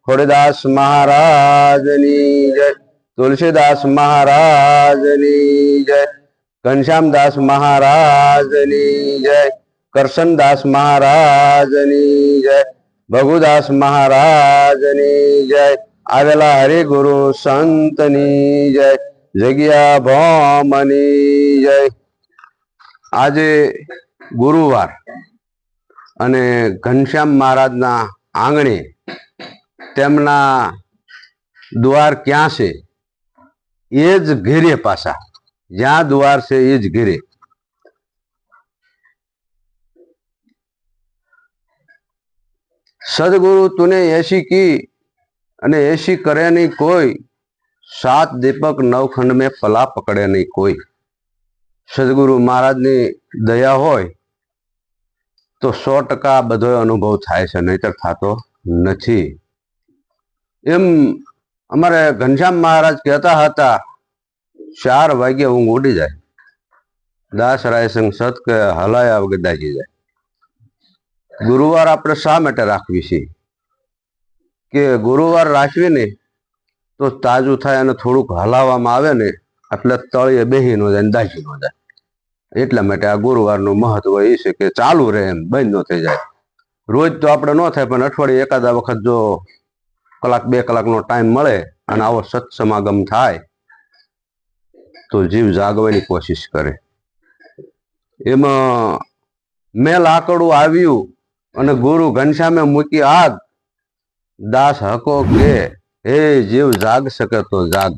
ખોડીદાસ મહારાજની જય, તુલસીદાસ મહારાજની જય, ઘનશ્યામદાસ મહારાજની જય, કરશનદાસ મહારાજની જય, ભગુદાસ મહારાજની જય, આવેલા હરિગુરુ સંતની જય, જગ્યા ભોમની જય. આજે ગુરુવાર અને ઘનશ્યામ મહારાજના આંગણે તેમના દ્વાર ક્યાં છે એ જ ઘેરે પાછા, જ્યાં દ્વાર છે એ જ ઘેરે. सदगुरु तूने ऐसी की अने ऐसी करे नहीं कोई, 7 दीपक 9 खंड में पला पकड़े नहीं कोई. सदगुरु महाराज ની દયા હોય તો 100% બધો અનુભવ થાય છે, નહીતર થતો નથી. એમ અમારે ઘનશ્યામ મહારાજ કહેતા હતા 4 વાગે ઊંઘ ઉડી જાય, દાસ રાય સંગ સત કે હલાયા વગર દાજી જાય. ગુરુવાર આપણે શા માટે રાખવી છે કે ગુરુવાર રાખવી ને તો તાજું થાય અને થોડુંક હલાવવામાં આવે ને એટલે તળિયે બેહી ન જાય, દાજી ન જાય. એટલા માટે આ ગુરુવારનું મહત્વ એ છે કે ચાલુ રહે, એમ બંધ ન થઈ જાય. રોજ તો આપણે ન થાય, પણ અઠવાડિયે એકાદા વખત જો 1-2 કલાકનો ટાઈમ મળે અને આવો સત્સમાગમ થાય તો જીવ જાગવાની કોશિશ કરે. એમાં મેં લાકડું આવ્યું અને ગુરુ ઘનશ્યામે મૂકી આગ, દાસ હકો કે હે જીવ જાગ શકે તો જાગ.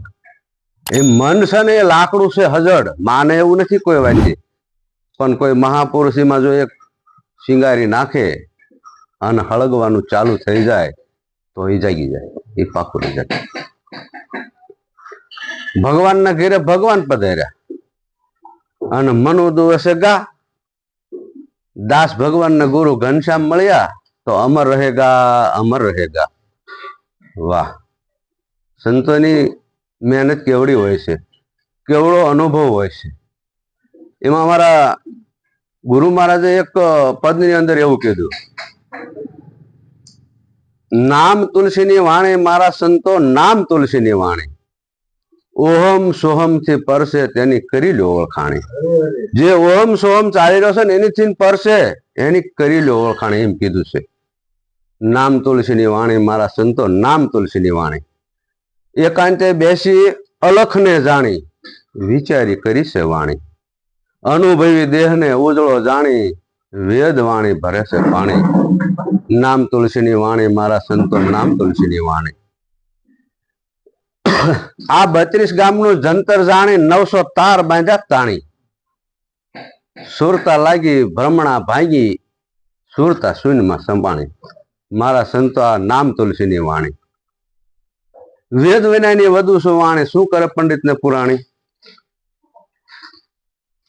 એ મન છે ને એ લાકડું છે હજડ, માને એવું નથી કોઈ વાંચે, પણ કોઈ મહાપુરુષીમાં જો એક શિંગારી નાખે અને હળગવાનું ચાલુ થઈ જાય તો એ જાગી જાય, એ પાકું રહી જાય. ભગવાનના ઘેરે ભગવાન પધાર્યા અને મનુ દિવસે ગા, દાસ ભગવાન ના ગુરુ ઘનશ્યામ મળ્યા તો અમર રહેગા અમર રહેગા. વાહ, સંતોની મહેનત કેવડી હોય છે, કેવડો અનુભવ હોય છે. એમાં અમારા ગુરુ મહારાજે એક પદની અંદર એવું કીધું, નામ તુલસીની વાણી મારા સંતો, નામ તુલસીની વાણી, ઓહમ સોહમ થી પરસે તેની કરી લો ઓળખાણી. જે ઓહમ સોહમ ચાલી રહ્યો છે ને એની પરસે એની કરી લો ઓળખાણી, એમ કીધું છે. નામ તુલસીની વાણી મારા સંતો, નામ તુલસીની વાણી, એકાંતે બેસી અલખને જાણી, વિચારી કરી છે વાણી. અનુભવી દેહને ઉજળો જાણી, વેદ વાણી ભરે છે પાણી. નામ તુલસીની વાણી મારા સંતો, નામ તુલસીની વાણી. આ 32 ગામનું જંતર જાણી, 900 તાર બાંધ્યા તાણી. સુરતા લાગી ભ્રમણા ભાંગી, સુરતા શૂન્યમાં સંપાણી. મારા સંતો આ નામ તુલસીની વાણી. વેદ વિનયની વધુ શું વાણી, શું કરે પંડિત ને પુરાણી.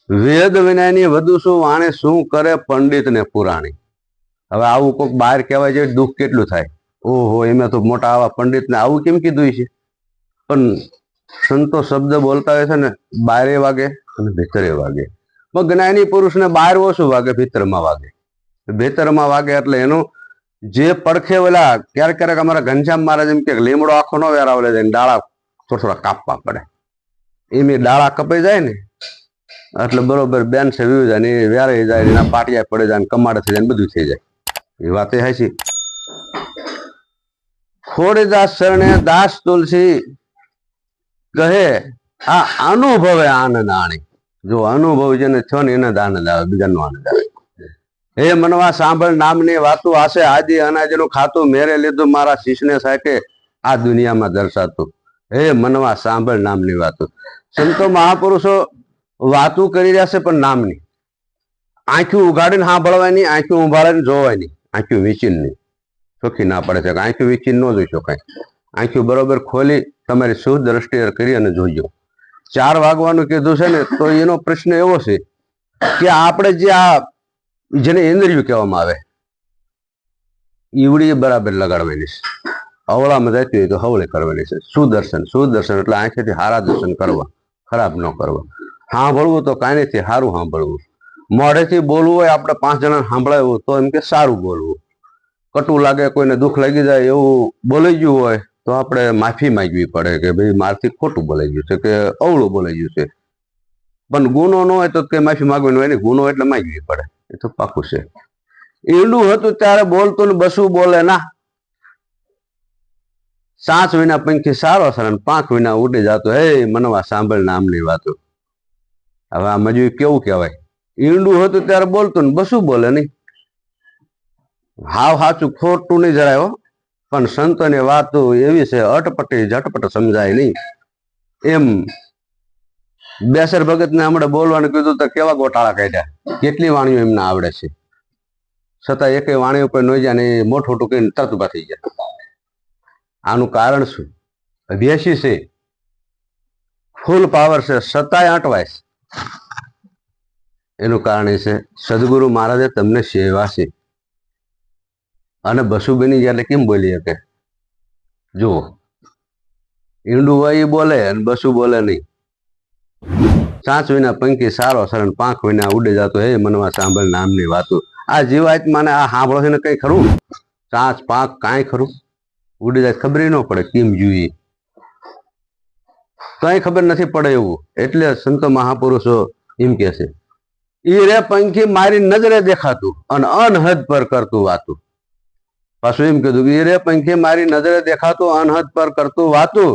વેદ વિનયની વધુ શું વાણી, શું કરે પંડિત ને પુરાણી. હવે આવું કોઈક બહાર કહેવાય છે, દુઃખ કેટલું થાય. ઓહો, એમાં તો મોટા આવા પંડિત ને આવું કેમ કીધું છે. પણ સંતો શબ્દ બોલતા હોય છે ને, બારે વાગે અને ભીતરે વાગે. જ્ઞાની પુરુષને બહાર ઓછું વાગે, ભીતરમાં વાગે. ભીતરમાં વાગે એટલે એનું જે પડખે ઓલા ક્યારેક ક્યારેક અમારા ઘનશ્યામ મહારાજ એમ કે લીમડો આખો ન વેરાવલે જાય, ડાળા થોડા કાપવા પડે. એમ ડાળા કપાઈ જાય ને એટલે બરોબર બેન છે વીવ જાય ને, એ વેરાઈ જાય, એના પાટિયા પડે જાય, કમાડે થઈ જાય, બધું થઈ જાય. એ વાત એ હાચી. ખોડીદાસ શરણે દાસ તુલસી કહે આ અનુભવે આનંદ આણી. જો અનુભવ જેને થયો ને એને જ આનંદ આવે, બીજાનો આનંદ આવે. હે મનવા સાંભળ નામની વાતો, આશે આદિ અનાજનું ખાતું, મેરે લીધું મારા શિષ્યને સાકે આ દુનિયામાં દર્શાતું. હે મનવા સાંભળ નામની વાતો. સંતો મહાપુરુષો વાતો કરી રહ્યા છે પણ નામની. આંખ્યું ઉઘાડીને સાંભળવાની, આંખ્યું ઉભાડીને જોવાની, આંખ્યું વીંચીને નહીં. ચોખ્ખી ના પડે છે કે આંખ્યું વીંચીને ન જોઈ શકાય. આંખ્યું બરોબર ખોલી તમારી શુદ્ધ દ્રષ્ટિએ કરી અને જોઈજો. 4 વાગવાનું કીધું છે ને, તો એનો પ્રશ્ન એવો છે કે આપણે જે આ જેને ઇન્દ્રિયો કહેવામાં આવે, ઈવડી બરાબર લગાડવાની છે. અવળામાં જતી હોય તો હવળે કરવાની છે. સુદર્શન, સુદર્શન એટલે આંખેથી સારા દર્શન કરવા, ખરાબ ન કરવા. સાંભળવું તો કાનેથી સારું સાંભળવું. મોઢેથી બોલવું હોય, આપણે 5 જણા સાંભળાવ્યું તો એમ કે સારું બોલવું. કટુ લાગે, કોઈને દુઃખ લાગી જાય એવું બોલાઈ ગયું હોય તો આપણે માફી માંગવી પડે કે ભાઈ મારથી ખોટું બોલાઈ ગયું છે કે અવળું બોલાઈ ગયું છે. પણ ગુનો ન હોય તો કઈ માફી માંગવાની હોય ને, ગુનો એટલે માંગવી પડે, એ તો પાકું છે. ઈંડું હતું ત્યારે બોલતું ને બસું બોલે ના, સાચ વિના પંખી સારો સર, પાંખ વિના ઉડી જતો, હે મનવા સાંભળ નામની વાતો. હવે આ મજૂરી કેવું કહેવાય? ઈંડું હતું ત્યારે બોલતું ને બસું બોલે નહીં. હાવ સાચું ખોટું નહીં જરાય હો, પણ સંતોની વાતો એવી છે અટપટી ઝટપટ સમજાય નહીં. એમ બેસર ભગત ને હમણાં બોલવાનું કીધું તો કેવા ગોટાળા કાઢ્યા, કેટલી વાણીઓ એમને આવડે છે, છતાં એક વાણી ઉપર નોઈ જાય ને મોટું ટૂંકીને તરત ઉભા થઈ ગયા. આનું કારણ શું? અભ્યાસી છે, ફૂલ પાવર છે, છતાંય અટવાય છે. એનું કારણ એ છે સદગુરુ મહારાજે તમને સેવા છે. અને બસુ બની ગયા એટલે કેમ બોલી શકે? જુઓ, ઈંડું હોય એ બોલે અને બસું બોલે નહીં. સાચ વિના પંખી સારો સરણ, પાંખ વિના ઉડે જતો, હે મનવા સાંભળ નામની વાતો. આ જીવાત્માને આ સાંભળો છે ને કઈ ખરું? સાચ પાંખ કાંઈ ખરું? ઉડી જાય ખબર ન પડે કેમ જોઈએ, કઈ ખબર નથી પડે એવું. એટલે સંતો મહાપુરુષો એમ કે છે, ઈ રે પંખી મારી નજરે દેખાતું અને અનહદ પર કરતું વાતું. પાછું એમ કીધું કે ઈ રે પંખી મારી નજરે દેખાતું અનહદ પર કરતું વાતું.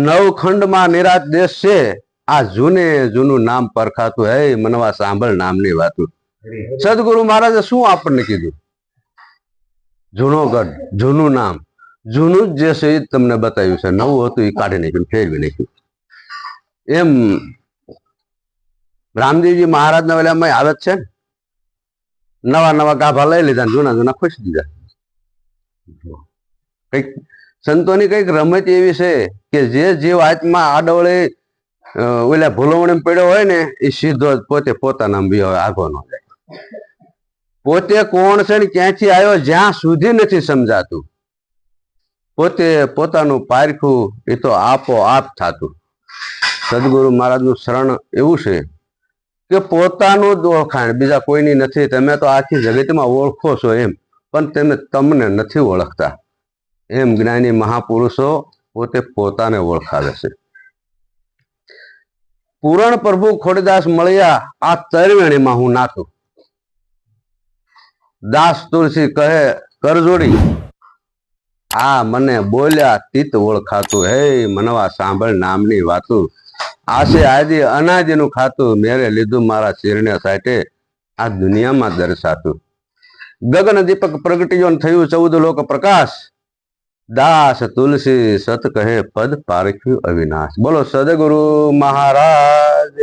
નવખંડમાં નિરાત દેશ છે, આ જૂને જૂનું નામ પરખાતું, હે મનવા સાંભળ નામની વાતું. સદગુરુ મહારાજે શું આપણને કીધું? જૂનો ગઢ, જૂનું નામ, જૂનું જ જે છે એ તમને બતાવ્યું છે. નવું હતું એ કાઢી નાખ્યું, ફેરવી નાખ્યું. એમ રામદેવજી મહારાજના વેલામાં આવે છે ને, નવા નવા ગાભા લઈ લીધા, જૂના જૂના ખુશી દીધા. કઈક સંતોની કઈક રમત એવી છે કે જે જીવ આત્મા આડોળે ઓલા ભૂલવણી પડ્યો હોય ને, એ સીધો જ પોતે પોતાના આગો ન જાય. પોતે કોણ છે ને ક્યાંથી આવ્યો જ્યાં સુધી નથી સમજાતું. પોતે પોતાનું પારખું એ તો આપોઆપ થતું. સદગુરુ મહારાજનું શરણ એવું છે કે પોતાનું જ ઓળખાણ બીજા કોઈની નથી. તમે તો આખી જગતમાં ઓળખો છો એમ, પણ તમને નથી ઓળખતા. એમ જ્ઞાની મહાપુરુષો પોતે પોતાને ઓળખાવે છે. પૂરણ પ્રભુ ખોડીદાસ મળ્યા આ તરવેણીમાં હું નાખું. દાસ તુલસી કહે કરજોડી, આ મને બોલ્યા તીત ઓળખાતું, હે મનવા સાંભળ નામની વાતું. આશે આદિ અનાદિનું ખાતું, મેરે લીધું મારા શિરને સાટે, આ દુનિયામાં દર્શાતું. ગગન દીપક પ્રગટ્યો થયું 14 લોક પ્રકાશ, દાસ તુલસી સત કહે પદ પારખ્યું અવિનાશ. બોલો સદગુરુ મહારાજ.